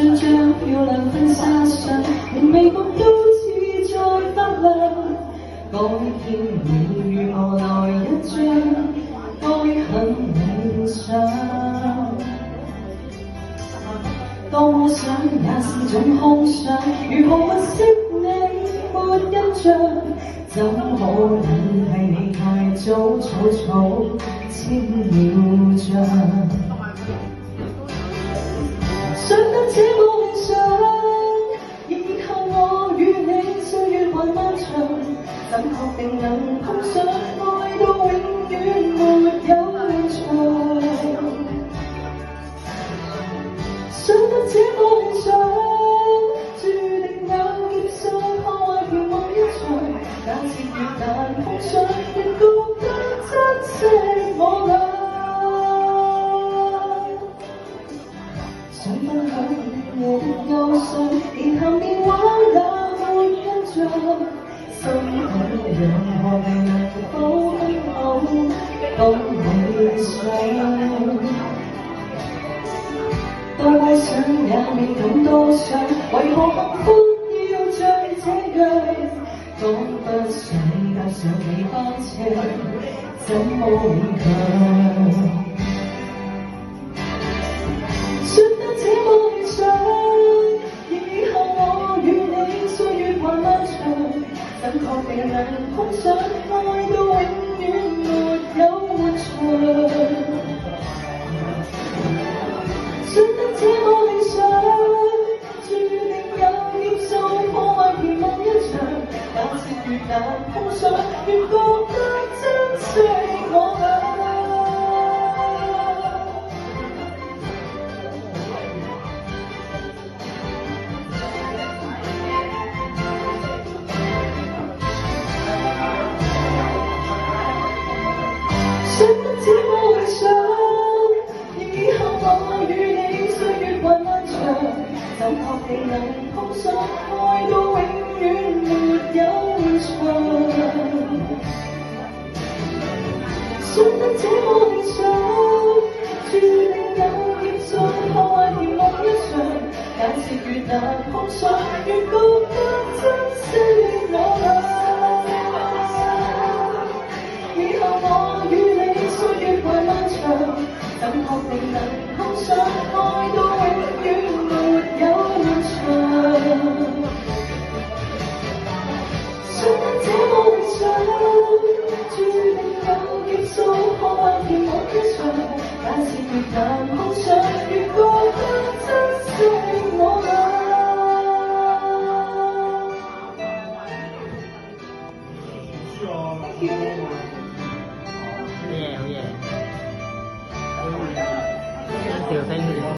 像張漂亮婚紗相，連微博都似在發亮。改天你與我來一張，愛很理想。當我想也是種空想，如何不識你沒印象？怎可能係你太早草草簽了章？想得這麼理想，以後我與你歲月還漫長，怎確定能碰上愛到永遠沒有長？想得這麼理想，注定有劫數破壞甜夢一場。假設越難碰上，越覺得珍惜我倆。想分享你的憂傷，連談電話也沒印象。心很癢，何未能否跟我講理想？多哀傷也未敢多想，為何幸福要像這樣？趕不上搭上尾班車，怎麼勉強？想得這麼理想，以後我與你歲月還漫長，怎確定能碰上愛到永遠沒有活長？想得這麼理想，注定有劫數破壞甜夢一場。假設越難碰上，越覺得珍惜我倆。想得這麼理想，以後我與你歲月還漫長，怎確定能碰上愛到永遠沒有長？想得這麼理想，注定有劫數破壞甜夢一場。假設越難碰上，越覺得珍惜我倆。以後我與你歲月還漫長，怎確定能碰上愛到永遠沒有長？想得這麼理想，注定有劫數破壞甜夢一場。假設越難碰上，越覺得珍惜我倆。好嘢，好嘢，調聲。